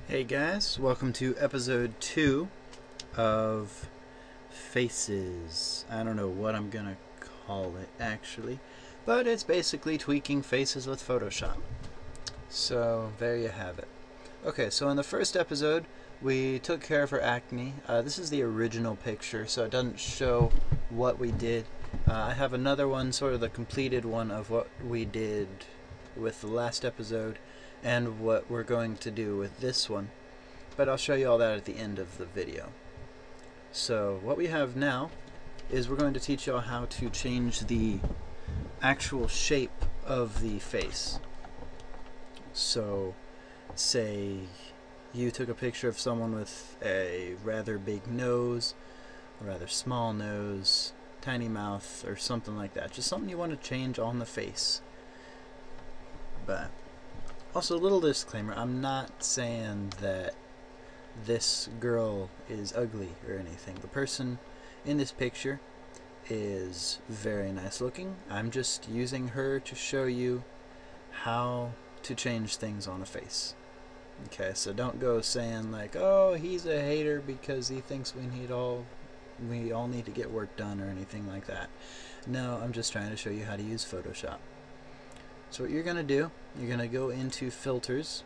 Hey guys, welcome to episode 2 of Faces. I don't know what I'm gonna call it actually, but it's basically tweaking faces with Photoshop. So there you have it. Okay, so in the first episode, we took care of her acne. This is the original picture, so it doesn't show what we did. I have another one, sort of the completed one of what we did with the last episode and what we're going to do with this one, but I'll show you all that at the end of the video. So what we have now is we're going to teach y'all how to change the actual shape of the face. So say you took a picture of someone with a rather big nose, a rather small nose, tiny mouth, or something like that. Just something you want to change on the face. But also, a little disclaimer, I'm not saying that this girl is ugly or anything. The person in this picture is very nice looking. I'm just using her to show you how to change things on a face. Okay, so don't go saying like, oh, he's a hater because he thinks we all need to get work done or anything like that. No, I'm just trying to show you how to use Photoshop. So what you're going to do, you're going to go into filters,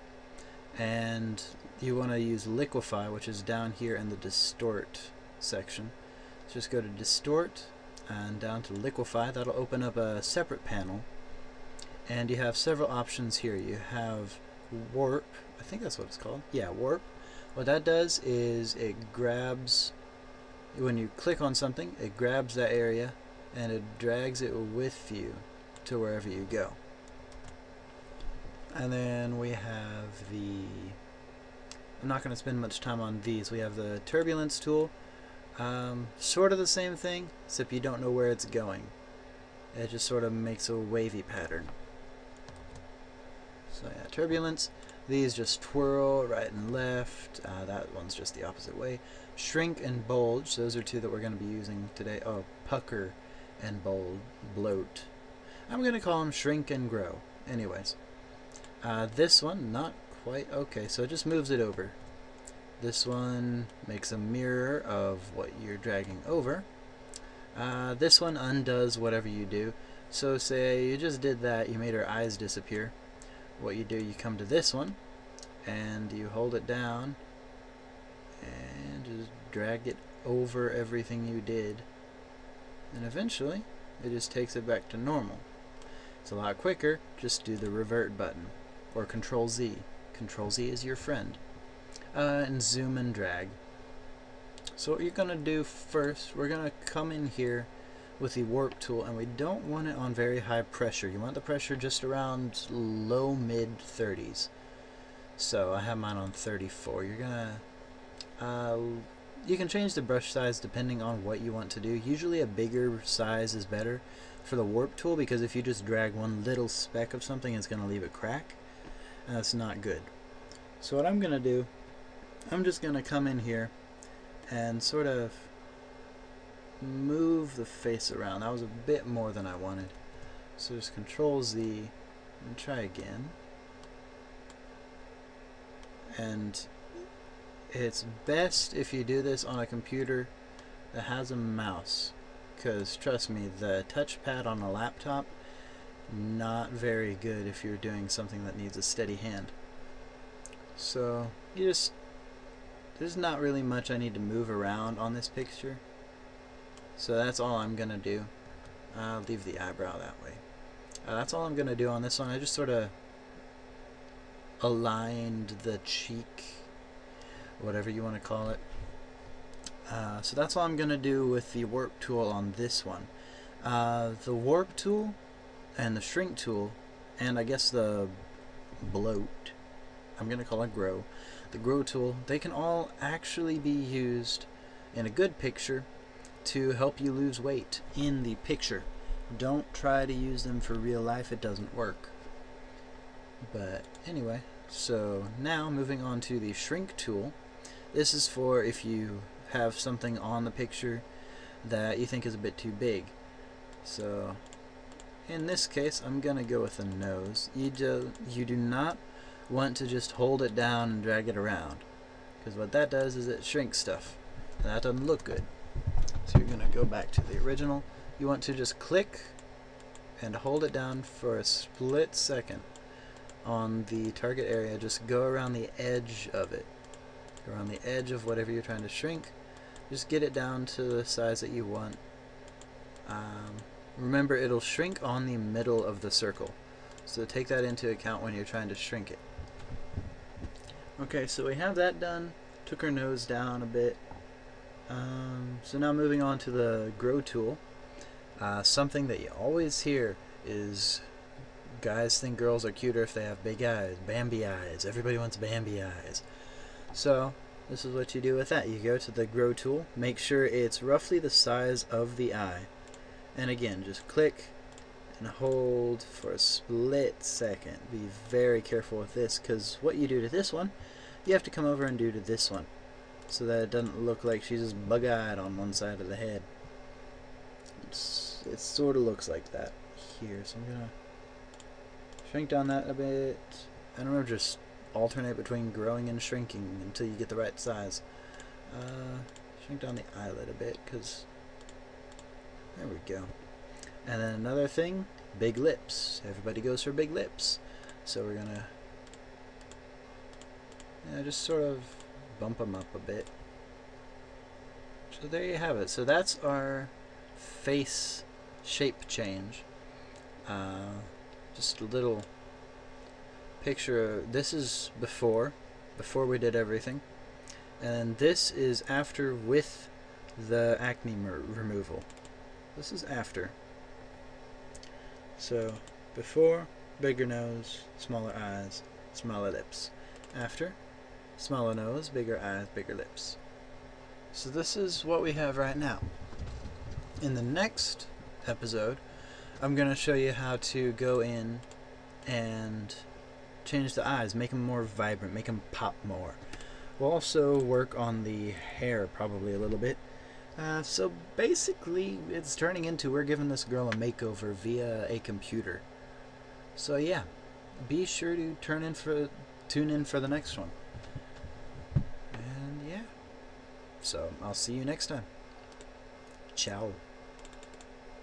and you want to use liquefy, which is down here in the distort section. So just go to distort and down to liquefy. That'll open up a separate panel, and you have several options here. You have warp, I think that's what it's called. Yeah, warp. What that does is it grabs, when you click on something, it grabs that area and it drags it with you to wherever you go. And then we have I'm not going to spend much time on these. We have the turbulence tool. Sort of the same thing, except you don't know where it's going. It just sort of makes a wavy pattern. So yeah, turbulence. These just twirl right and left. That one's just the opposite way. Shrink and bulge. Those are two that we're going to be using today. Oh, pucker and bloat. I'm going to call them shrink and grow. Anyways. This one, not quite. Okay, so it just moves it over. This one makes a mirror of what you're dragging over. This one undoes whatever you do. So say you just did that, you made her eyes disappear. What you do, you come to this one, and you hold it down, and just drag it over everything you did. And eventually, it just takes it back to normal. It's a lot quicker, just do the revert button. Or Control Z. Control Z is your friend. And zoom and drag. So what you're going to do first, we're going to come in here with the warp tool, and we don't want it on very high pressure. You want the pressure just around low mid 30s. So I have mine on 34. You're going to you can change the brush size depending on what you want to do. Usually a bigger size is better for the warp tool, because if you just drag one little speck of something, it's going to leave a crack. And that's not good. So what I'm going to do, I'm just going to come in here and sort of move the face around. That was a bit more than I wanted. So just Control Z and try again. And it's best if you do this on a computer that has a mouse, because trust me, the touchpad on a laptop, not very good if you're doing something that needs a steady hand. So there's not really much I need to move around on this picture, so that's all I'm gonna do. I'll leave the eyebrow that way. That's all I'm gonna do on this one. I just sort of aligned the cheek, whatever you want to call it. So that's all I'm gonna do with the warp tool on this one. The warp tool and the shrink tool, and I guess the bloat, I'm going to call it grow, the grow tool, they can all actually be used in a good picture to help you lose weight in the picture. Don't try to use them for real life, it doesn't work. But anyway, so now moving on to the shrink tool. This is for if you have something on the picture that you think is a bit too big. So in this case, I'm going to go with a nose. You do not want to just hold it down and drag it around, because what that does is it shrinks stuff. That doesn't look good. So you're going to go back to the original. You want to just click and hold it down for a split second on the target area. Just go around the edge of it. Go around the edge of whatever you're trying to shrink. Just get it down to the size that you want. Remember, it'll shrink on the middle of the circle. So take that into account when you're trying to shrink it. Okay, so we have that done. Took her nose down a bit. So now moving on to the grow tool. Something that you always hear is guys think girls are cuter if they have big eyes, Bambi eyes. Everybody wants Bambi eyes. So this is what you do with that. You go to the grow tool, make sure it's roughly the size of the eye, and again just click and hold for a split second. Be very careful with this, because what you do to this one, you have to come over and do to this one, so that it doesn't look like she's just bug-eyed on one side of the head. It sort of looks like that here, so I'm gonna shrink down that a bit. I don't know, just alternate between growing and shrinking until you get the right size. Shrink down the eyelid a bit, because there we go. And then another thing, big lips. Everybody goes for big lips, so we're gonna just sort of bump them up a bit. So there you have it. So that's our face shape change. Just a little picture. This is before we did everything, and this is after with the acne removal. This is after. So before, bigger nose, smaller eyes, smaller lips. After, smaller nose, bigger eyes, bigger lips. So this is what we have right now. In the next episode, I'm going to show you how to go in and change the eyes, make them more vibrant, make them pop more. We'll also work on the hair probably a little bit. So basically, it's turning into we're giving this girl a makeover via a computer. So yeah, be sure to tune in for the next one. And yeah, so I'll see you next time. Ciao.